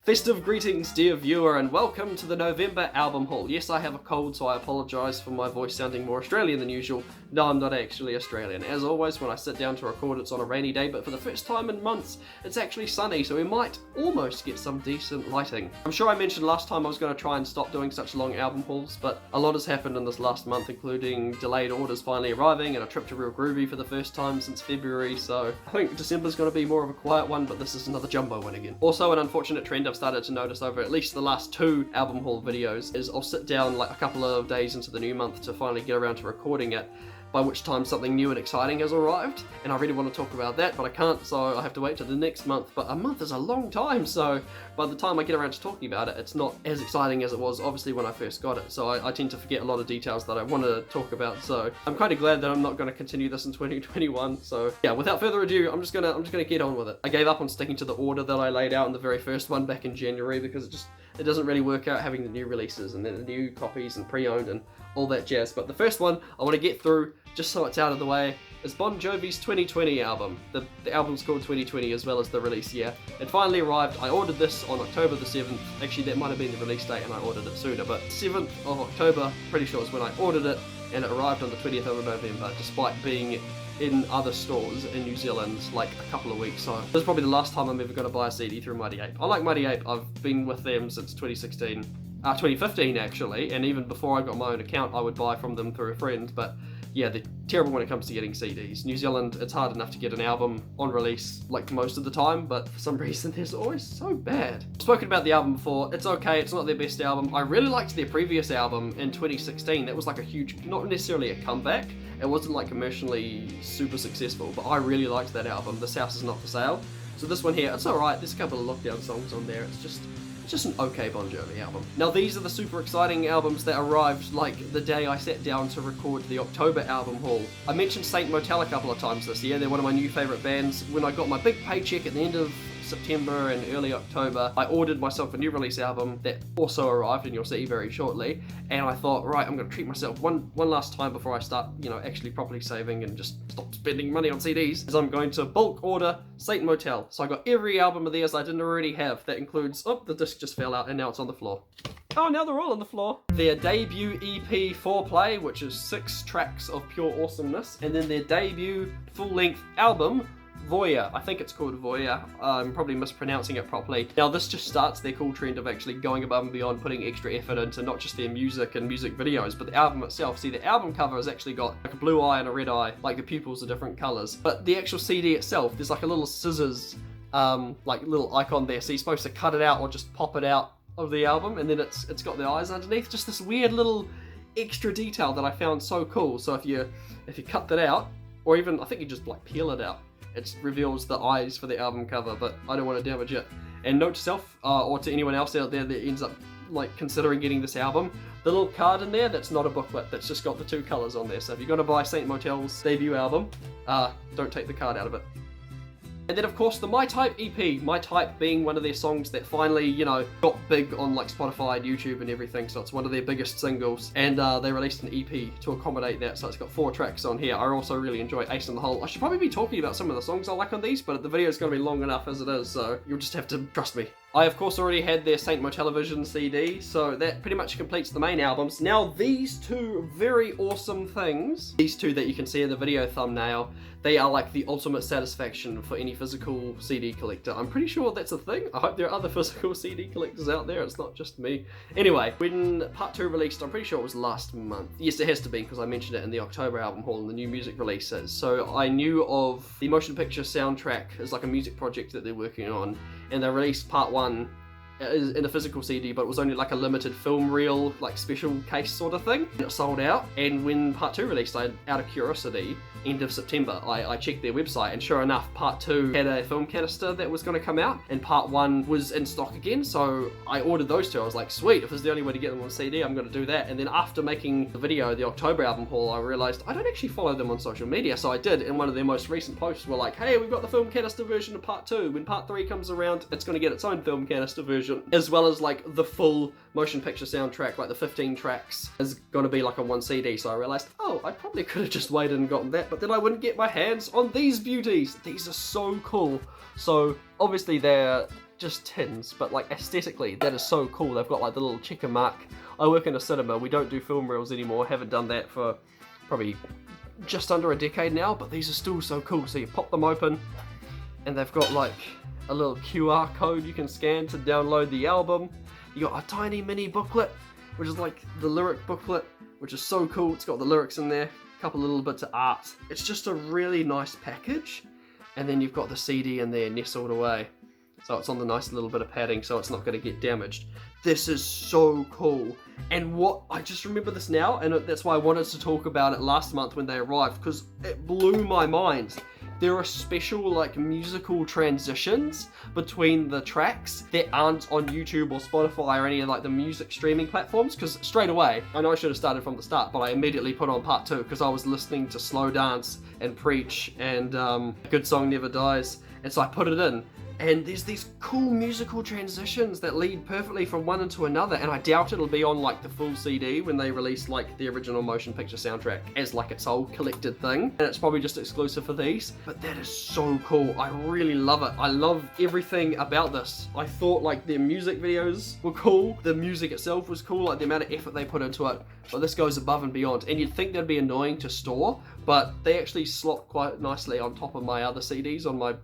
Festive greetings, dear viewer, and welcome to the November album haul. Yes, I have a cold, so I apologise for my voice sounding more Australian than usual. No, I'm not actually Australian. As always, when I sit down to record, it's on a rainy day, but for the first time in months, it's actually sunny, so we might almost get some decent lighting. I'm sure I mentioned last time I was going to try and stop doing such long album hauls, but a lot has happened in this last month, including delayed orders finally arriving and a trip to Real Groovy for the first time since February, so I think December's going to be more of a quiet one, but this is another jumbo one again. Also, an unfortunate trend I've started to notice over at least the last two album haul videos is I'll sit down like a couple of days into the new month to finally get around to recording it, by which time something new and exciting has arrived, and I really want to talk about that, but I can't, so I have to wait till the next month. But a month is a long time, so by the time I get around to talking about it, it's not as exciting as it was obviously when I first got it, so I tend to forget a lot of details that I want to talk about, so I'm kind of glad that I'm not going to continue this in 2021. So yeah, without further ado, I'm just gonna get on with it. I gave up on sticking to the order that I laid out in the very first one back in January, because it doesn't really work out having the new releases and then the new copies and pre-owned and all that jazz. But the first one I want to get through, just so it's out of the way, is Bon Jovi's 2020 album. The album's called 2020 as well as the release year. It finally arrived. I ordered this on October the 7th. Actually, that might have been the release date and I ordered it sooner, but 7th of October, pretty sure is when I ordered it, and it arrived on the 20th of November, despite being in other stores in New Zealand like a couple of weeks. So this is probably the last time I'm ever going to buy a CD through Mighty Ape. I like Mighty Ape. I've been with them since 2015 actually, and even before I got my own account I would buy from them through a friend, but yeah, they're terrible when it comes to getting CDs. New Zealand, it's hard enough to get an album on release like most of the time, but for some reason they're always so bad. I've spoken about the album before. It's okay, it's not their best album. I really liked their previous album in 2016. That was like a huge, not necessarily a comeback, it wasn't like commercially super successful, but I really liked that album. This House Is Not For Sale. So this one here, it's alright, there's a couple of lockdown songs on there, it's just an okay Bon Jovi album. Now these are the super exciting albums that arrived like the day I sat down to record the October album haul. I mentioned Saint Motel a couple of times this year. They're one of my new favourite bands. When I got my big paycheck at the end of September and early October, I ordered myself a new release album that also arrived, and you'll see very shortly, and I thought, right, I'm going to treat myself one last time before I start, actually properly saving and just stop spending money on CDs, is I'm going to bulk order Saint Motel. So I got every album of theirs I didn't already have. That includes, oh, the disc just fell out and now it's on the floor. Oh, now they're all on the floor. Their debut EP 4Play, which is 6 tracks of pure awesomeness, and then their debut full-length album, Voya. I think it's called Voya. I'm probably mispronouncing it properly. Now this just starts their cool trend of actually going above and beyond, putting extra effort into not just their music and music videos, but the album itself. See, the album cover has actually got like a blue eye and a red eye, like the pupils are different colours. But the actual CD itself, there's like a little scissors, like little icon there, so you're supposed to cut it out or just pop it out of the album, and then it's got the eyes underneath. Just this weird little extra detail that I found so cool. So if you cut that out, or even I think you just like peel it out, it reveals the eyes for the album cover, but I don't want to damage it. And note to self, or to anyone else out there that ends up like considering getting this album, the little card in there, that's not a booklet, that's just got the 2 colours on there. So if you're going to buy Saint Motel's debut album, don't take the card out of it. And then of course the My Type EP, My Type being one of their songs that finally, got big on like Spotify and YouTube and everything, so it's one of their biggest singles, and they released an EP to accommodate that, so it's got 4 tracks on here. I also really enjoy Ace in the Hole. I should probably be talking about some of the songs I like on these, but the video is going to be long enough as it is, so you'll just have to trust me. I of course already had their Saint Motelevision CD, so that pretty much completes the main albums. Now these 2 very awesome things, these 2 that you can see in the video thumbnail, they are like the ultimate satisfaction for any physical CD collector. I'm pretty sure that's a thing. I hope there are other physical CD collectors out there, it's not just me. Anyway, when Part 2 released, I'm pretty sure it was last month. Yes, it has to be, because I mentioned it in the October album haul and the new music releases. So I knew of the motion picture soundtrack as like a music project that they're working on, and they released Part 1 in a physical CD, but it was only like a limited film reel, like special case sort of thing, and it sold out. And when Part 2 released, out of curiosity, end of September, I checked their website, and sure enough, Part 2 had a film canister that was going to come out, and Part 1 was in stock again, so I ordered those 2. I was like, sweet, if it's the only way to get them on CD, I'm going to do that. And then after making the video, the October album haul, I realised I don't actually follow them on social media, so I did, and one of their most recent posts were like, hey, we've got the film canister version of Part 2. When Part 3 comes around, it's going to get its own film canister version, as well as like the full motion picture soundtrack, like the 15 tracks, is going to be like a 1 CD. So I realised, oh, I probably could have just waited and gotten that, but then I wouldn't get my hands on these beauties. These are so cool. So obviously they're just tins, but like aesthetically, that is so cool. They've got like the little checker mark. I work in a cinema. We don't do film reels anymore. Haven't done that for probably just under a decade now, but these are still so cool. So you pop them open and they've got like a little QR code you can scan to download the album. You got a tiny mini booklet, which is like the lyric booklet, which is so cool. It's got the lyrics in there, a couple little bits of art. It's just a really nice package. And then you've got the CD in there nestled away. So it's on the nice little bit of padding so it's not going to get damaged. This is so cool. And what, I just remember this now, and that's why I wanted to talk about it last month when they arrived, because it blew my mind. There are special like musical transitions between the tracks that aren't on YouTube or Spotify or any of like the music streaming platforms, because straight away, I know I should have started from the start, but I immediately put on part 2 because I was listening to Slow Dance and Preach and A Good Song Never Dies, and so I put it in. And there's these cool musical transitions that lead perfectly from one into another, and I doubt it'll be on like the full CD when they release like the original motion picture soundtrack as like its whole collected thing, and it's probably just exclusive for these. But that is so cool. I really love it. I love everything about this. I thought like their music videos were cool, the music itself was cool, like the amount of effort they put into it, but this goes above and beyond. And you'd think that'd be annoying to store, but they actually slot quite nicely on top of my other CDs on my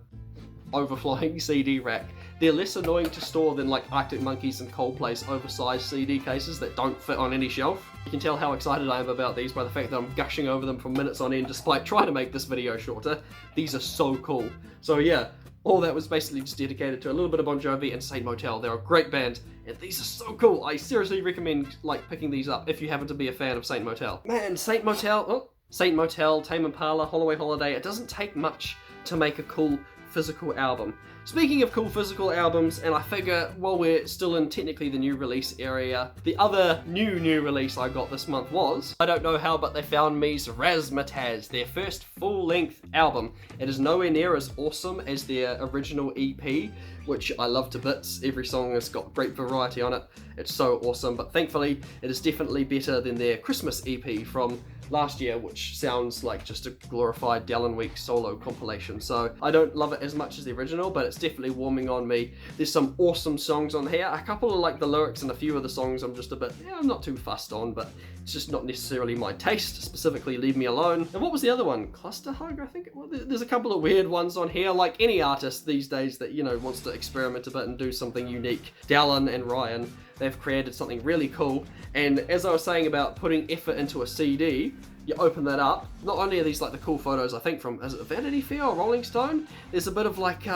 overflowing CD rack. They're less annoying to store than like Arctic Monkeys and Coldplay's oversized CD cases that don't fit on any shelf. You can tell how excited I am about these by the fact that I'm gushing over them for minutes on end despite trying to make this video shorter. These are so cool. So yeah, all that was basically just dedicated to a little bit of Bon Jovi and Saint Motel. They're a great band and these are so cool. I seriously recommend like picking these up if you happen to be a fan of Saint Motel. Man, Saint Motel, Tame Impala, Holloway Holiday, it doesn't take much to make a cool physical album. Speaking of cool physical albums, and I figure while we're still in technically the new release area, the other new release I got this month was, I don't know how, but they found me's Razzmatazz, their first full-length album. It is nowhere near as awesome as their original EP, which I love to bits. Every song has got great variety on it. It's so awesome, but thankfully it is definitely better than their Christmas EP from last year, which sounds like just a glorified Dallin Week solo compilation. So I don't love it as much as the original, but it's definitely warming on me. There's some awesome songs on here. A couple of like the lyrics and a few of the songs I'm just a bit, I'm not too fussed on, but it's just not necessarily my taste, specifically Leave Me Alone. And what was the other one? Cluster Hug, I think? Well, there's a couple of weird ones on here, like any artist these days that, you know, wants to experiment a bit and do something unique. Dallin and Ryan, they've created something really cool. And as I was saying about putting effort into a CD, you open that up, not only are these like the cool photos I think from, is it Vanity Fair or Rolling Stone? There's a bit of like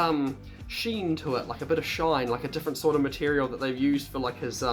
sheen to it, like a bit of shine, like a different sort of material that they've used for like his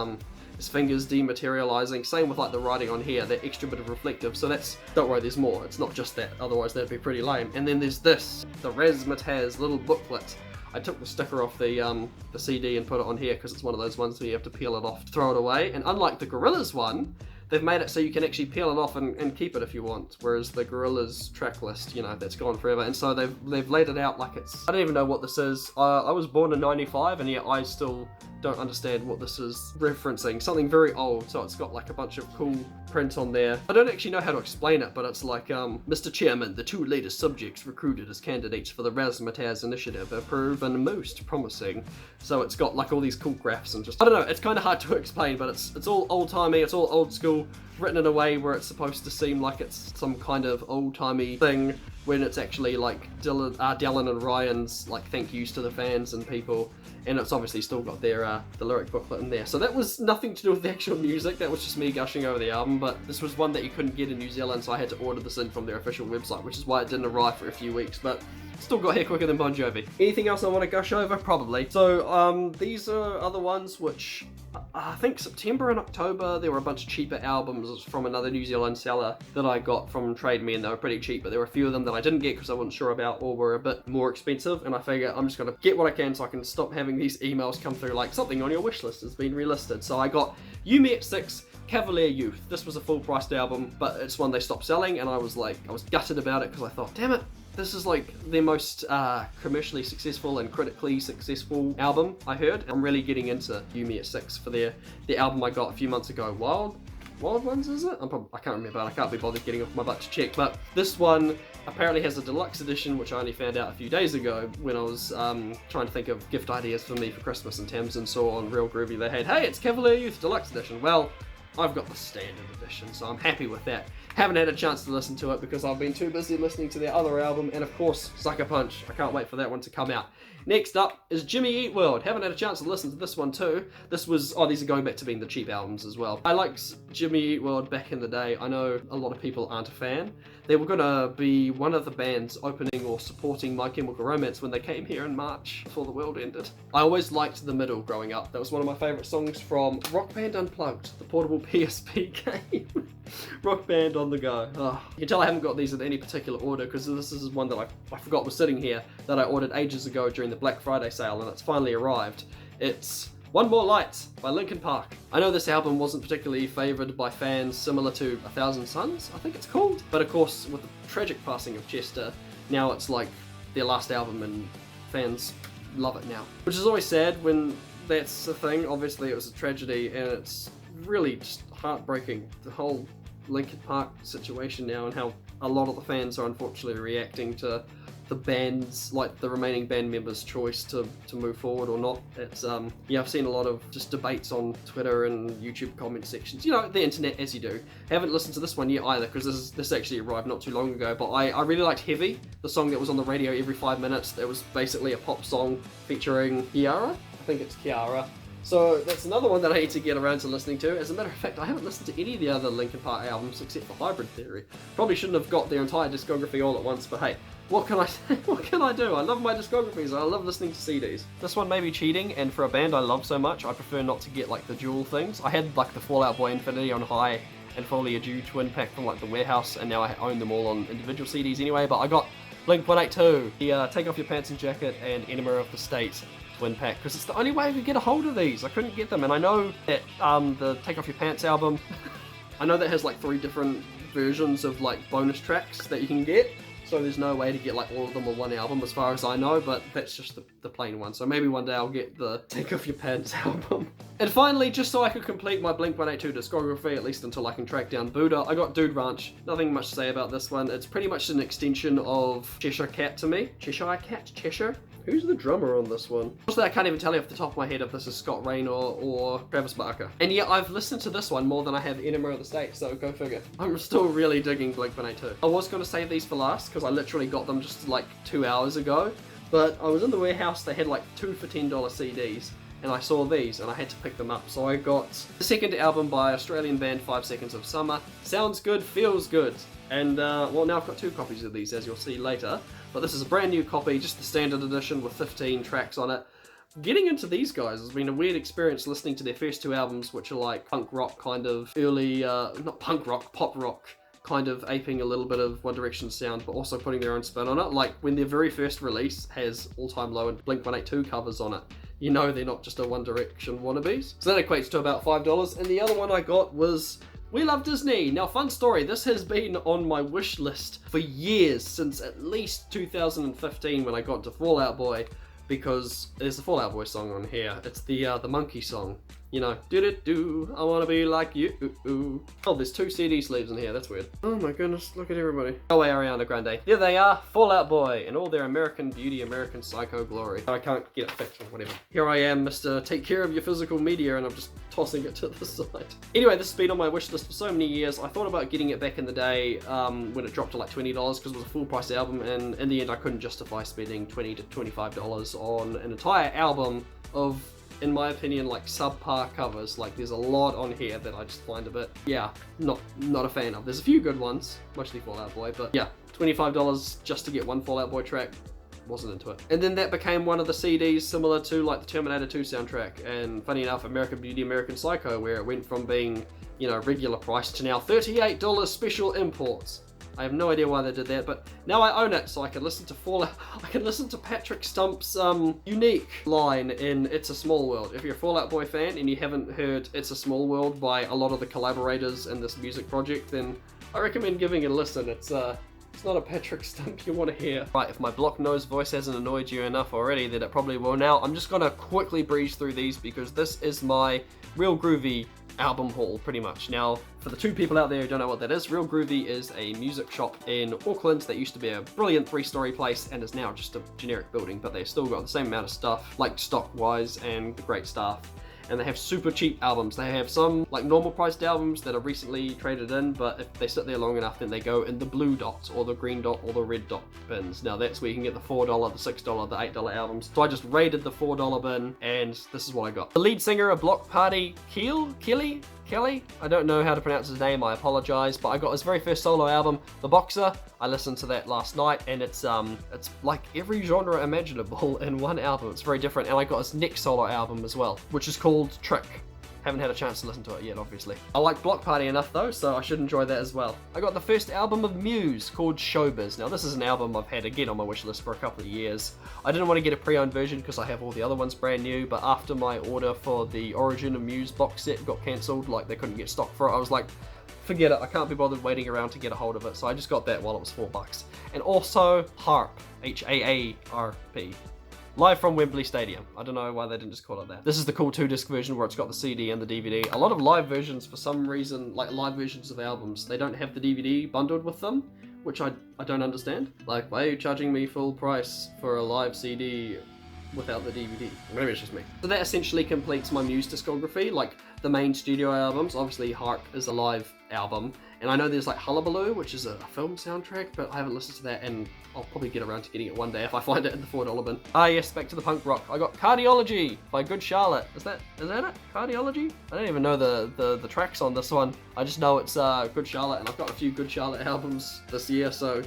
fingers dematerializing. Same with like the writing on here, that extra bit of reflective. So that's, don't worry, there's more. It's not just that, otherwise that'd be pretty lame. And then there's this, the Razzmatazz little booklet. I took the sticker off the CD and put it on here because it's one of those ones where you have to peel it off, throw it away. And unlike the Gorillaz one, they've made it so you can actually peel it off and keep it if you want. Whereas the Gorillaz track list, you know, that's gone forever. And so they've laid it out like it's, I don't even know what this is. I was born in 95 and yet I still don't understand what this is referencing. Something very old, so it's got like a bunch of cool print on there. I don't actually know how to explain it, but it's like, Mr. Chairman, the 2 latest subjects recruited as candidates for the Razzmatazz initiative are proven most promising. So it's got like all these cool graphs and just, I don't know, it's kind of hard to explain, but it's all old-timey, it's all old school, written in a way where it's supposed to seem like it's some kind of old-timey thing when it's actually like Dallin and Ryan's like thank yous to the fans and people. And it's obviously still got their the lyric booklet in there. So that was nothing to do with the actual music, that was just me gushing over the album, but this was one that you couldn't get in New Zealand, so I had to order this in from their official website, which is why it didn't arrive for a few weeks, but still got here quicker than Bon Jovi. Anything else I want to gush over? Probably. So these are other ones which I think September and October there were a bunch of cheaper albums from another New Zealand seller that I got from Trade Me, and they were pretty cheap, but there were a few of them that I didn't get because I wasn't sure about or were a bit more expensive, and I figure I'm just going to get what I can so I can stop having these emails come through like something on your wish list has been relisted. So I got You Me at 6, Cavalier Youth. This was a full priced album, but it's one they stopped selling, and I was gutted about it because I thought, damn it, this is like their most commercially successful and critically successful album, I heard. I'm really getting into You Me at 6 for the album I got a few months ago, Wild. Wild Ones, is it? I can't remember, I can't be bothered getting off my butt to check, but this one apparently has a deluxe edition, which I only found out a few days ago when I was trying to think of gift ideas for me for Christmas, and Tamsin saw on Real Groovy they had, hey, it's Cavalier Youth Deluxe Edition. Well, I've got the standard edition, so I'm happy with that. Haven't had a chance to listen to it because I've been too busy listening to their other album, and of course, Sucker Punch. I can't wait for that one to come out. Next up is Jimmy Eatworld. Haven't had a chance to listen to this one too. This was, these are going back to being the cheap albums as well. I liked Jimmy Eatworld back in the day. I know a lot of people aren't a fan. They were gonna be one of the bands opening or supporting My Chemical Romance when they came here in March before the world ended. I always liked The Middle growing up. That was one of my favourite songs from Rock Band Unplugged, the portable PSP game. Rock Band on the go. Oh. You can tell I haven't got these in any particular order because this is one that I forgot was sitting here that I ordered ages ago during the Black Friday sale, and it's finally arrived. It's One More Light by Linkin Park. I know this album wasn't particularly favoured by fans, similar to A Thousand Suns, I think it's called. But of course, with the tragic passing of Chester, now it's like their last album and fans love it now. Which is always sad when that's the thing. Obviously it was a tragedy and it's really just heartbreaking, the whole Linkin Park situation now and how a lot of the fans are unfortunately reacting to the band's, like the remaining band members' choice to move forward or not. It's yeah, I've seen a lot of just debates on Twitter and YouTube comment sections, you know, the internet as you do. Haven't listened to this one yet either because this actually arrived not too long ago, but I really liked Heavy, the song that was on the radio every 5 minutes. It was basically a pop song featuring Kiara, I think it's Kiara. So that's another one that I need to get around to listening to. As a matter of fact, I haven't listened to any of the other Linkin Park albums except for Hybrid Theory. Probably shouldn't have got their entire discography all at once, but hey, what can I what can I do? I love my discographies, I love listening to CDs. This one may be cheating, and for a band I love so much, I prefer not to get like the dual things. I had like the Fall Out Boy Infinity on High and Foliage U twin pack from like the warehouse, and now I own them all on individual CDs anyway, but I got Blink-182, the Take Off Your Pants and Jacket, and Enema of the State twin pack, because it's the only way I could get a hold of these. I couldn't get them, and I know that the Take Off Your Pants album, I know that has like 3 different versions of like bonus tracks that you can get, so there's no way to get like all of them on one album as far as I know, but that's just the plain one. So maybe one day I'll get the Take Off Your Pants album. And finally, just so I could complete my Blink-182 discography, at least until I can track down Buddha, I got Dude Ranch. Nothing much to say about this one. It's pretty much an extension of Cheshire Cat to me. Cheshire Cat? Cheshire? Who's the drummer on this one? Also, I can't even tell you off the top of my head if this is Scott Raynor or Travis Barker. And yeah, I've listened to this one more than I have Enema of the State, so go figure. I'm still really digging Blink-182. I was going to save these for last, because I literally got them just like 2 hours ago, but I was in the warehouse, they had like 2 for $10 CDs, and I saw these, and I had to pick them up. So I got the second album by Australian band 5 Seconds of Summer. Sounds good, feels good. And well, now I've got 2 copies of these, as you'll see later. But this is a brand new copy, just the standard edition with 15 tracks on it. Getting into these guys has been a weird experience listening to their first 2 albums, which are like punk rock kind of early, not punk rock, pop rock, kind of aping a little bit of One Direction's sound, but also putting their own spin on it. Like when their very first release has All Time Low and Blink-182 covers on it, you know they're not just a One Direction wannabes. So that equates to about $5. And the other one I got was We Love Disney. Now, fun story, this has been on my wish list for years, since at least 2015 when I got to Fall Out Boy, because there's a Fall Out Boy song on here. It's the monkey song. You know, do-do-do, I wanna be like you. Oh, there's 2 CD sleeves in here, that's weird. Oh my goodness, look at everybody. Go away, Ariana Grande. There they are, Fall Out Boy, in all their American beauty, American psycho glory. I can't get it fixed or whatever. Here I am, Mr. Take Care of Your Physical Media, and I'm just tossing it to the side. Anyway, this has been on my wish list for so many years. I thought about getting it back in the day when it dropped to like $20 because it was a full price album, and in the end I couldn't justify spending $20 to $25 on an entire album of, in my opinion, like subpar covers. Like there's a lot on here that I just find a bit, yeah, not a fan of. There's a few good ones, mostly Fall Out Boy, but yeah, $25 just to get one Fall Out Boy track, wasn't into it. And then that became one of the CDs similar to like the Terminator 2 soundtrack, and funny enough, American Beauty, American Psycho, where it went from being, you know, regular price to now $38 special imports. I have no idea why they did that, but now I own it, so I can listen to I can listen to Patrick Stump's unique line in It's a Small World. If you're a Fall Out Boy fan and you haven't heard It's a Small World by a lot of the collaborators in this music project, then I recommend giving it a listen. It's not a Patrick Stump you want to hear. Right, if my block nose voice hasn't annoyed you enough already, then it probably will now. I'm just gonna quickly breeze through these because this is my Real Groovy album haul, pretty much. Now, for the 2 people out there who don't know what that is, Real Groovy is a music shop in Auckland that used to be a brilliant 3-story place and is now just a generic building, but they've still got the same amount of stuff, like stock-wise, and great staff. And they have super cheap albums. They have some like normal priced albums that are recently traded in, but if they sit there long enough, then they go in the blue dot or the green dot or the red dot bins. Now that's where you can get the $4, the $6, the $8 albums. So I just raided the $4 bin, and this is what I got. The lead singer of Block Party, Kelly, I don't know how to pronounce his name, I apologize, but I got his very first solo album, The Boxer. I listened to that last night, and it's like every genre imaginable in one album. It's very different, and I got his next solo album as well, which is called Trick. Haven't had a chance to listen to it yet, obviously. I like Block Party enough though, so I should enjoy that as well. I got the first album of Muse called Showbiz. Now this is an album I've had again on my wish list for a couple of years. I didn't want to get a pre-owned version because I have all the other ones brand new, but after my order for the Origin of Muse box set got cancelled, like they couldn't get stock for it, I was like, forget it, I can't be bothered waiting around to get a hold of it, so I just got that while it was $4. And also Harp, H-A-A-R-P. Live from Wembley Stadium. I don't know why they didn't just call it that. This is the cool 2-disc version where it's got the CD and the DVD. A lot of live versions, for some reason, like live versions of albums, they don't have the DVD bundled with them, which I don't understand. Like, why are you charging me full price for a live CD without the DVD? Maybe it's just me. So that essentially completes my Muse discography, like the main studio albums. Obviously Harp is a live album, and I know there's like Hullabaloo, which is a film soundtrack, but I haven't listened to that, and I'll probably get around to getting it one day if I find it in the $4 bin. Ah yes, back to the punk rock. I got Cardiology by Good Charlotte. Is that it? Cardiology? I don't even know the tracks on this one. I just know it's Good Charlotte, and I've got a few Good Charlotte albums this year, so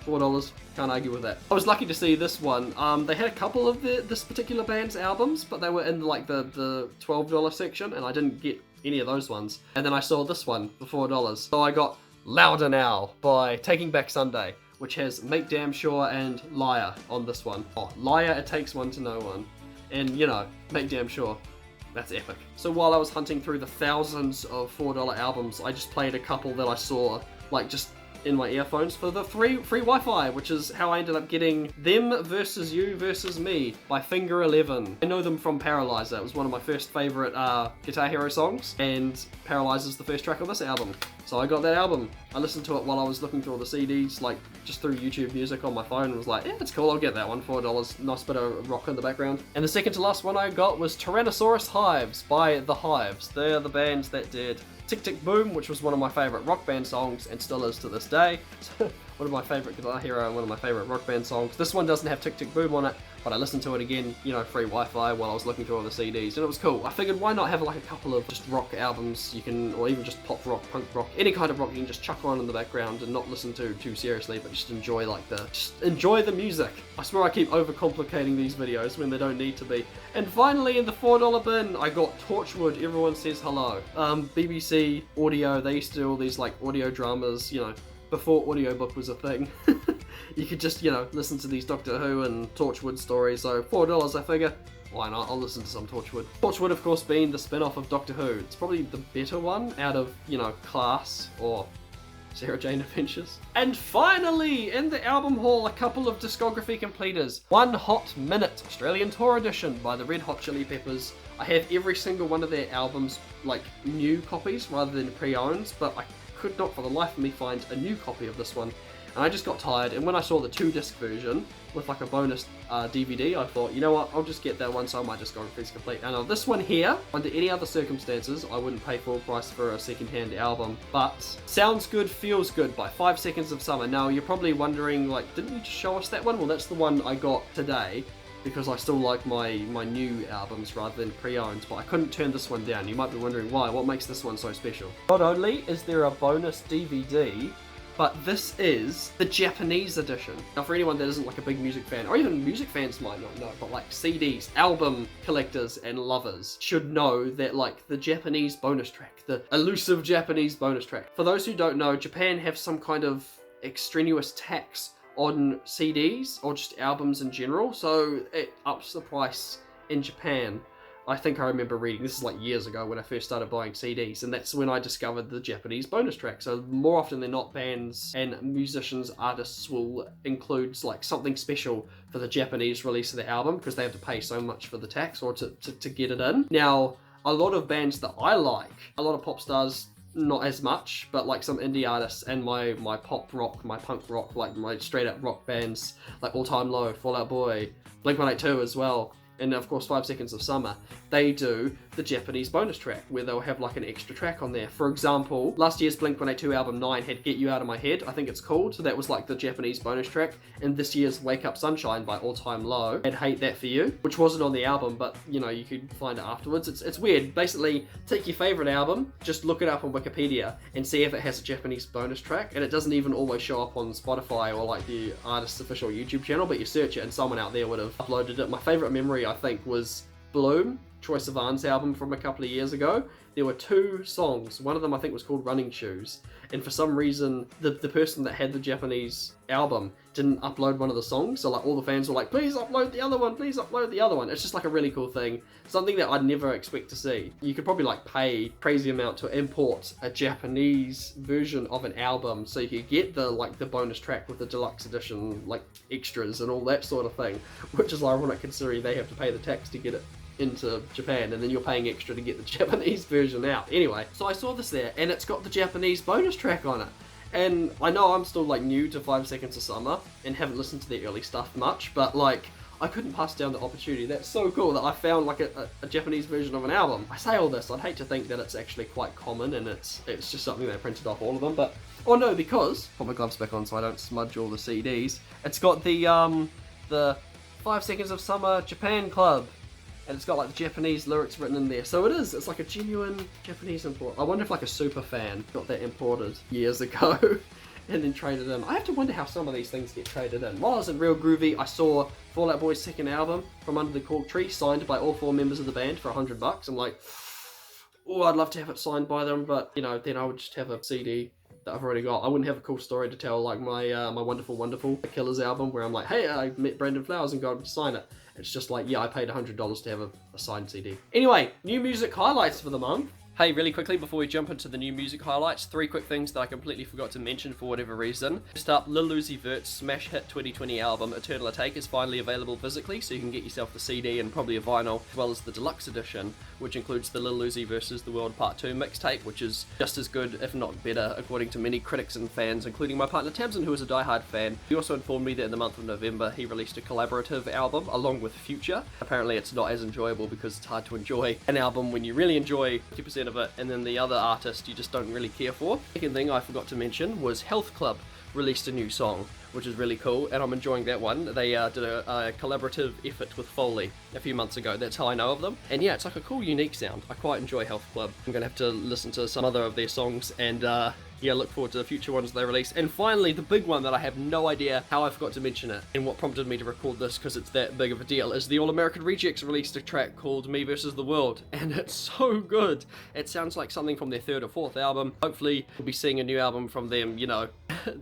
$4, can't argue with that. I was lucky to see this one. They had a couple of this particular band's albums, but they were in like the $12 section, and I didn't get any of those ones. And then I saw this one for $4. So I got Louder Now by Taking Back Sunday, which has Make Damn Sure and Liar on this one. Oh, Liar, It Takes One to Know One. And you know, Make Damn Sure, that's epic. So while I was hunting through the thousands of $4 albums, I just played a couple that I saw, like just in my earphones for the free Wi-Fi, which is how I ended up getting Them Versus You Versus Me by Finger 11. I know them from Paralyzer. It was one of my first favourite Guitar Hero songs, and Paralyzer's the first track of this album. So I got that album. I listened to it while I was looking through all the CDs, like just through YouTube Music on my phone, and was like, yeah, it's cool, I'll get that one, $4, nice bit of rock in the background. And the second to last one I got was Tyrannosaurus Hives by The Hives. They're the bands that did Tick Tick Boom, which was one of my favourite rock band songs and still is to this day. One of my favourite Guitar Hero and one of my favourite rock band songs. This one doesn't have Tick Tick Boom on it, but I listened to it again, you know, free Wi-Fi while I was looking through all the CDs, and it was cool. I figured why not have like a couple of just rock albums you can, or even just pop rock, punk rock, any kind of rock you can just chuck on in the background and not listen to too seriously, but just enjoy enjoy the music. I swear I keep overcomplicating these videos when they don't need to be. And finally, in the $4 bin, I got Torchwood, Everyone Says Hello. BBC Audio, they used to do all these like audio dramas, you know, before audiobook was a thing. You could just, you know, listen to these Doctor Who and Torchwood stories, so $4 I figure, why not, I'll listen to some Torchwood. Torchwood of course being the spin-off of Doctor Who. It's probably the better one out of, you know, Class or Sarah Jane Adventures. And finally, in the album haul, a couple of discography completers. One Hot Minute Australian Tour Edition by the Red Hot Chili Peppers. I have every single one of their albums, like new copies rather than pre-owned, but I could not for the life of me find a new copy of this one. And I just got tired, and when I saw the 2-disc version with like a bonus DVD, I thought, you know what, I'll just get that one so my discography is complete. And now this one here, under any other circumstances, I wouldn't pay full price for a second-hand album, but Sounds Good, Feels Good by 5 Seconds of Summer. Now, you're probably wondering, like, didn't you just show us that one? Well, that's the one I got today, because I still like my new albums rather than pre-owned, but I couldn't turn this one down. You might be wondering why, what makes this one so special? Not only is there a bonus DVD, but this is the Japanese edition. Now for anyone that isn't like a big music fan, or even music fans might not know, but like CDs, album collectors and lovers should know that like the Japanese bonus track, the elusive Japanese bonus track. For those who don't know, Japan have some kind of extraneous tax on CDs or just albums in general, so it ups the price in Japan. I think I remember reading, this is like years ago when I first started buying CDs, and that's when I discovered the Japanese bonus track. So more often than not, bands and musicians, artists will include like something special for the Japanese release of the album because they have to pay so much for the tax or to get it in. Now, a lot of bands that I like, a lot of pop stars, not as much, but like some indie artists and my pop rock, my punk rock, like my straight up rock bands, like All Time Low, Fall Out Boy, Blink-182 as well, and of course 5 Seconds of Summer, they do the Japanese bonus track where they'll have like an extra track on there. For example, last year's Blink-182 album 9 had Get You Out of My Head, I think it's called, so that was like the Japanese bonus track, and this year's Wake Up Sunshine by All Time Low had Hate That For You, which wasn't on the album, but you know, you could find it afterwards. It's weird. Basically, take your favorite album, just look it up on Wikipedia and see if it has a Japanese bonus track, and it doesn't even always show up on Spotify or like the artist's official YouTube channel, but you search it and someone out there would have uploaded it. My favorite memory, I think, was Bloom, Troye Sivan's album from a couple of years ago. There were 2 songs. One of them I think was called Running Shoes, and for some reason the person that had the Japanese album didn't upload one of the songs, so like all the fans were like, please upload the other one, please upload the other one. It's just like a really cool thing, something that I'd never expect to see. You could probably like pay crazy amount to import a Japanese version of an album so you could get the like the bonus track with the deluxe edition like extras and all that sort of thing, which is ironic considering they have to pay the tax to get it into Japan, and then you're paying extra to get the Japanese version out. Anyway, so I saw this there, and it's got the Japanese bonus track on it. And I know I'm still like new to 5 Seconds of Summer and haven't listened to their early stuff much, but like I couldn't pass down the opportunity. That's so cool that I found like a Japanese version of an album. I say all this, I'd hate to think that it's actually quite common and it's just something they printed off all of them, but oh no, because put my gloves back on so I don't smudge all the CDs. It's got the 5 Seconds of Summer Japan Club, and it's got like the Japanese lyrics written in there. So it's like a genuine Japanese import. I wonder if like a super fan got that imported years ago and then traded in. I have to wonder how some of these things get traded in. While I was in Real Groovy, I saw Fall Out Boy's second album, From Under the Cork Tree, signed by all 4 members of the band for $100. I'm like, oh, I'd love to have it signed by them, but you know, then I would just have a CD that I've already got. I wouldn't have a cool story to tell like my my Wonderful Wonderful Killers album where I'm like, hey, I met Brandon Flowers and got him to sign it. It's just like, yeah, I paid $100 to have a signed CD. Anyway, new music highlights for the month. Hey, really quickly before we jump into the new music highlights, 3 quick things that I completely forgot to mention for whatever reason. First up, Lil Uzi Vert's smash hit 2020 album Eternal Take is finally available physically, so you can get yourself the CD and probably a vinyl, as well as the deluxe edition, which includes the Lil Uzi vs. The World Part 2 mixtape, which is just as good, if not better, according to many critics and fans, including my partner Tamsin, who is a diehard fan. He also informed me that in the month of November, he released a collaborative album along with Future. Apparently it's not as enjoyable because it's hard to enjoy an album when you really enjoy 50% of it, and then the other artist you just don't really care for. Second thing I forgot to mention was Health Club released a new song, which is really cool, and I'm enjoying that one. They did a collaborative effort with Foley a few months ago. That's how I know of them. And yeah, it's like a cool, unique sound. I quite enjoy Health Club. I'm going to have to listen to some other of their songs and yeah, look forward to the future ones they release. And finally, the big one that I have no idea how I forgot to mention it, and what prompted me to record this because it's that big of a deal, is the All American Rejects released a track called Me vs. the World, and it's so good. It sounds like something from their 3rd or 4th album. Hopefully, we'll be seeing a new album from them, you know,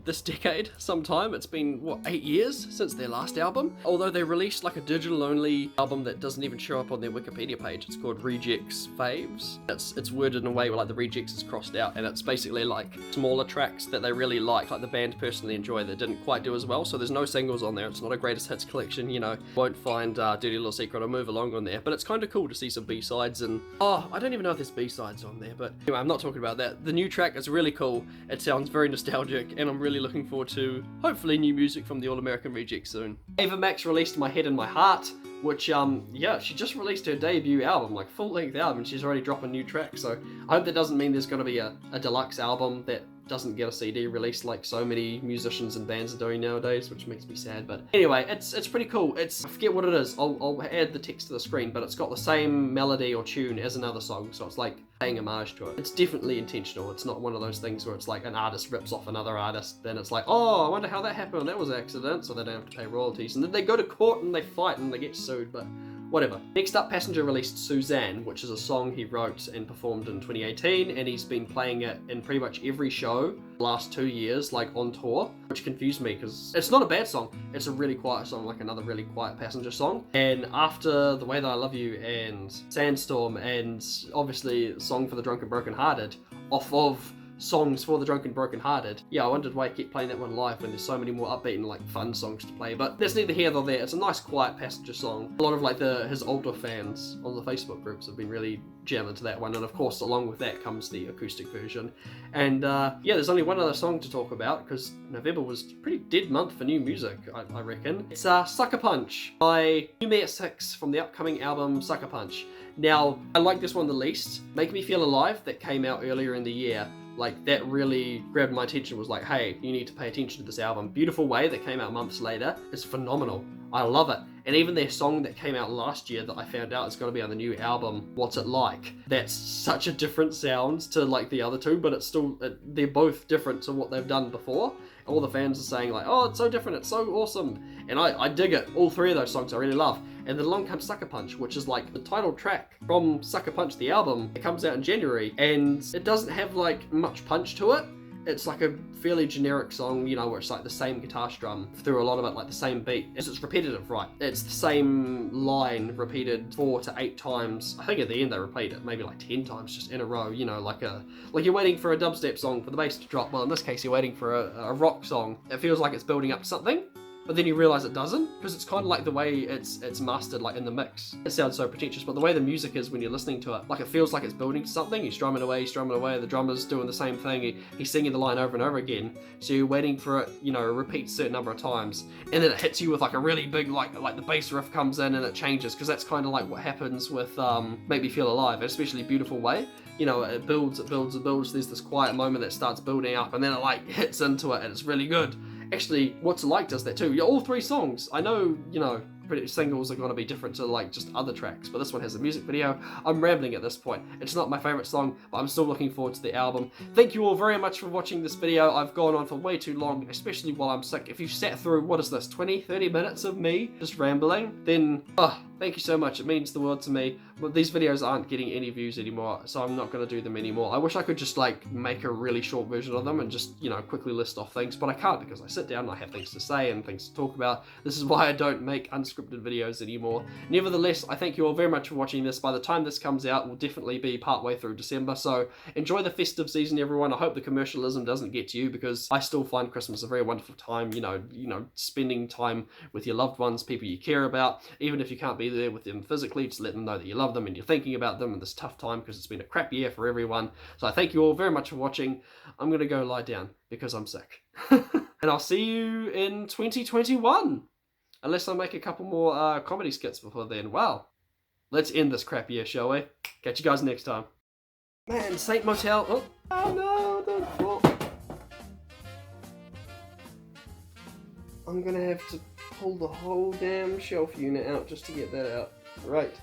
this decade sometime. It's been, what, 8 years since their last album? Although they released like a digital-only album that doesn't even show up on their Wikipedia page. It's called Rejects Faves. It's worded in a way where like the Rejects is crossed out, and it's basically like smaller tracks that they really like the band personally enjoy, that didn't quite do as well. So there's no singles on there. It's not a greatest hits collection, you know. Won't find Dirty Little Secret or Move Along on there, but it's kind of cool to see some B-sides. And oh, I don't even know if there's B-sides on there, but anyway, I'm not talking about that. The new track is really cool. It sounds very nostalgic, and I'm really looking forward to hopefully new music from the All American Rejects soon. Ava Max released My Head in My Heart, which yeah, she just released her debut album, like full-length album, and she's already dropping new tracks. So I hope that doesn't mean there's going to be a deluxe album that doesn't get a CD released like so many musicians and bands are doing nowadays, which makes me sad. But anyway, it's pretty cool. I forget what it is. I'll add the text to the screen, but it's got the same melody or tune as another song, so it's like paying homage to it. It's definitely intentional. It's not one of those things where it's like an artist rips off another artist, then it's like, oh, I wonder how that happened. That was an accident, so they don't have to pay royalties. And then they go to court and they fight and they get sued, but whatever. Next up, Passenger released Suzanne, which is a song he wrote and performed in 2018, and he's been playing it in pretty much every show the last 2 years, like on tour, which confused me because it's not a bad song. It's a really quiet song, like another really quiet Passenger song. And after The Way That I Love You and Sandstorm, and obviously Song for the Drunk and Broken Hearted, off of songs for the drunk and broken hearted. Yeah, I wondered why he kept playing that one live when there's so many more upbeat and like fun songs to play, but that's neither here nor there. It's a nice quiet passenger song. A lot of like his older fans on the Facebook groups have been really jamming to that one, and of course along with that comes the acoustic version. And yeah, there's only one other song to talk about because November was a pretty dead month for new music, I reckon. It's Sucker Punch by New Me at 6 from the upcoming album Sucker Punch. Now, I like this one the least. Make Me Feel Alive, that came out earlier in the year, like that really grabbed my attention. Was like, hey, you need to pay attention to this album. Beautiful Way, that came out months later, is phenomenal. I love it. And even their song that came out last year that I found out is going to be on the new album, What's It Like? That's such a different sound to like the other two, but it's still, they're both different to what they've done before. All the fans are saying like, oh, it's so different, it's so awesome. And I dig it. All three of those songs I really love. And then along comes Sucker Punch, which is like the title track from Sucker Punch, the album. It comes out in January, and it doesn't have like much punch to it. It's like a fairly generic song, you know, where it's like the same guitar strum through a lot of it, like the same beat. It's repetitive, right? It's the same line repeated 4 to 8 times. I think at the end they repeat it maybe like 10 times just in a row, you know, like you're waiting for a dubstep song for the bass to drop. Well, in this case, you're waiting for a rock song. It feels like it's building up something, but then you realize it doesn't, because it's kind of like the way it's mastered, like in the mix. It sounds so pretentious, but the way the music is when you're listening to it, like it feels like it's building to something. He's strumming away, the drummer's doing the same thing, he's singing the line over and over again, so you're waiting for it, you know, repeat a certain number of times, and then it hits you with like a really big, like the bass riff comes in and it changes, because that's kind of like what happens with Make Me Feel Alive, especially Beautiful Way. You know, it builds, there's this quiet moment that starts building up, and then it like hits into it, and it's really good. Actually, What's It Like does that too. Yeah, all 3 songs. I know, you know, singles are going to be different to like just other tracks, but this one has a music video. I'm rambling at this point. It's not my favorite song, but I'm still looking forward to the album. Thank you all very much for watching this video. I've gone on for way too long, especially while I'm sick. If you've sat through, what is this, 20-30 minutes of me just rambling, then thank you so much. It means the world to me. But these videos aren't getting any views anymore, so I'm not going to do them anymore. I wish I could just like make a really short version of them and just, you know, quickly list off things, but I can't, because I sit down and I have things to say and things to talk about. This is why I don't make unscripted videos anymore. Nevertheless, I thank you all very much for watching this. By the time this comes out, we'll definitely be partway through December, so enjoy the festive season, everyone. I hope the commercialism doesn't get to you, because I still find Christmas a very wonderful time, you know, spending time with your loved ones, people you care about. Even if you can't be there with them physically, just let them know that you love them and you're thinking about them in this tough time, because it's been a crap year for everyone. So I thank you all very much for watching. I'm going to go lie down because I'm sick. And I'll see you in 2021. Unless I make a couple more comedy skits before then. Well, let's end this crap year, shall we? Catch you guys next time. Man, Saint Motel. Oh no, don't fall. I'm going to have to pull the whole damn shelf unit out just to get that out. Right.